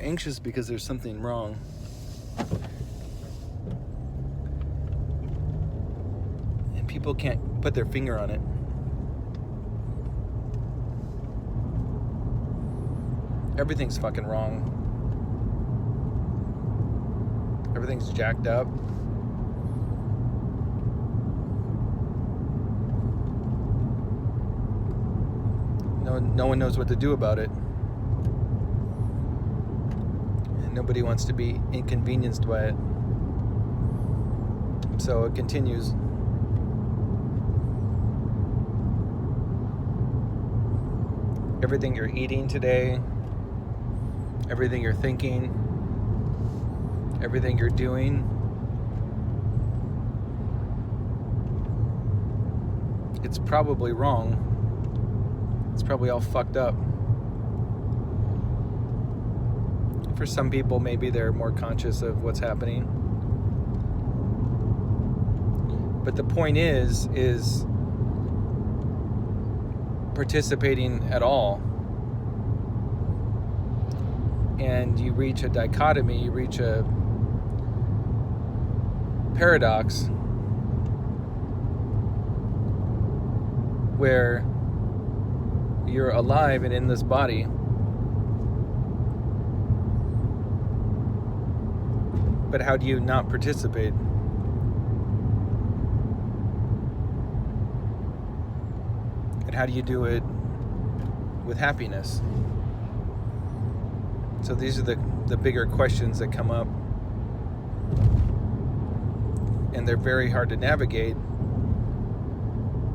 anxious because there's something wrong. And people can't put their finger on it. Everything's fucking wrong. Everything's jacked up. No one knows what to do about it. And nobody wants to be inconvenienced by it. So it continues. Everything you're eating today, everything you're thinking, everything you're doing, it's probably wrong. It's probably all fucked up. For some people, maybe they're more conscious of what's happening. But the point is participating at all. And you reach a dichotomy, you reach a paradox where you're alive and in this body, but how do you not participate? And how do you do it with happiness? So these are the bigger questions that come up, and they're very hard to navigate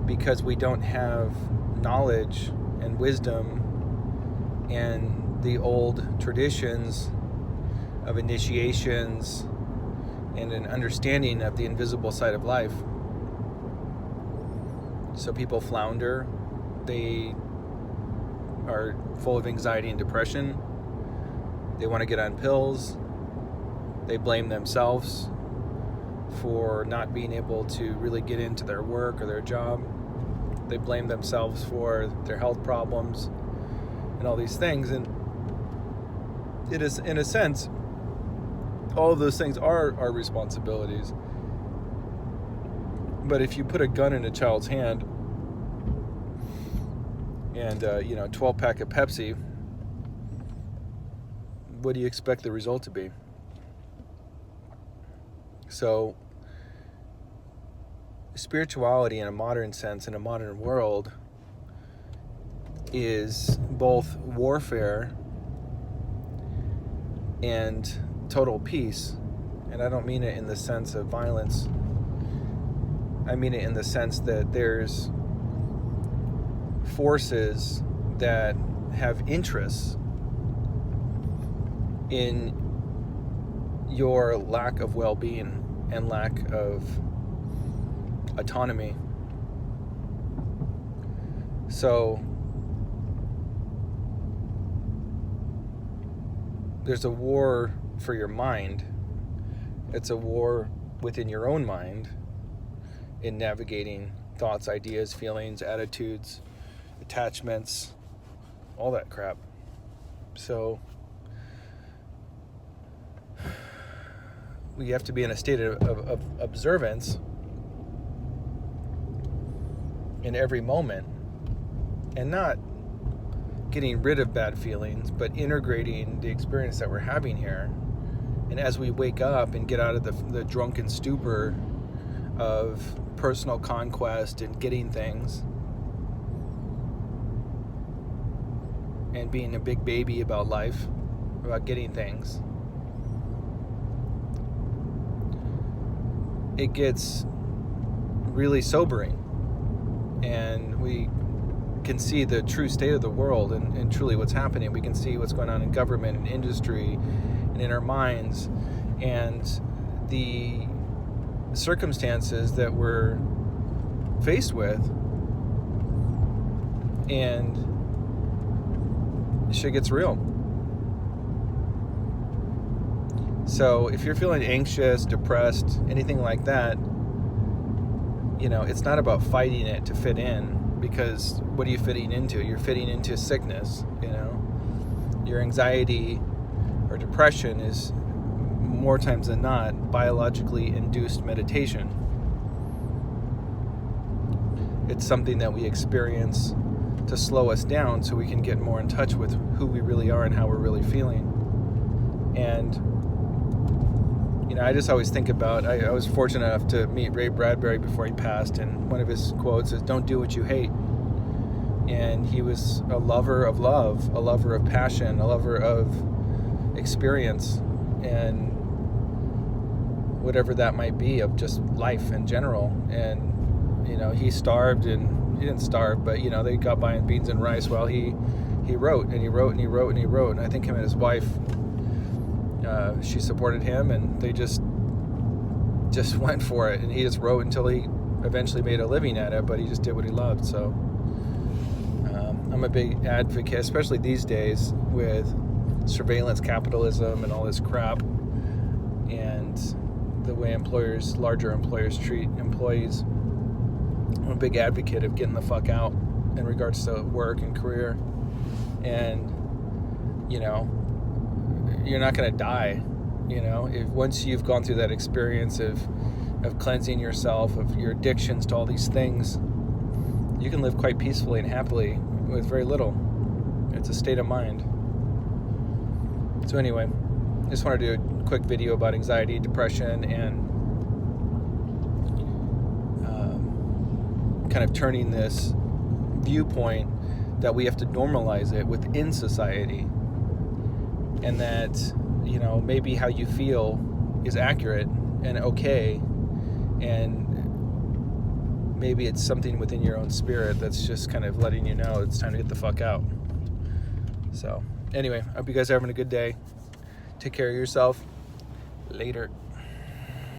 because we don't have knowledge and wisdom and the old traditions of initiations and an understanding of the invisible side of life. So people flounder. They are full of anxiety and depression. They want to get on pills. They blame themselves for not being able to really get into their work or their job. They blame themselves for their health problems and all these things. And it is, in a sense, all of those things are our responsibilities. But if you put a gun in a child's hand and, 12-pack of Pepsi, what do you expect the result to be? So, spirituality in a modern sense, in a modern world, is both warfare and total peace. And I don't mean it in the sense of violence. I mean it in the sense that there's forces that have interests in your lack of well-being and lack of autonomy. So there's a war for your mind. It's a war within your own mind in navigating thoughts, ideas, feelings, attitudes, attachments, all that crap. So we have to be in a state of observance in every moment, and not getting rid of bad feelings, but integrating the experience that we're having here. And as we wake up and get out of the drunken stupor of personal conquest and getting things and being a big baby about life, about getting things, it gets really sobering. And we can see the true state of the world and truly what's happening. We can see what's going on in government and industry and in our minds, and the circumstances that we're faced with, and shit gets real. So if you're feeling anxious, depressed, anything like that, it's not about fighting it to fit in, because what are you fitting into? You're fitting into sickness. Your anxiety or depression is more times than not biologically induced meditation. It's something that we experience to slow us down so we can get more in touch with who we really are and how we're really feeling. And I just always think about, I was fortunate enough to meet Ray Bradbury before he passed, and one of his quotes is, "Don't do what you hate." And he was a lover of love, a lover of passion, a lover of experience, and whatever that might be, of just life in general. And he starved, and he didn't starve, but they got by on beans and rice while he wrote, and he wrote, and he wrote, and he wrote. And I think him and his wife, she supported him, and they just went for it. And he just wrote until he eventually made a living at it, but he just did what he loved. So I'm a big advocate, especially these days with surveillance capitalism and all this crap, and the way larger employers treat employees. I'm a big advocate of getting the fuck out in regards to work and career. And you're not going to die. If once you've gone through that experience of cleansing yourself of your addictions to all these things, you can live quite peacefully and happily with very little. It's a state of mind. So anyway, just wanted to do a quick video about anxiety, depression, and kind of turning this viewpoint that we have to normalize it within society, and that maybe how you feel is accurate and okay, and maybe it's something within your own spirit that's just kind of letting you know it's time to get the fuck out. So anyway, I hope you guys are having a good day. Take care of yourself. Later.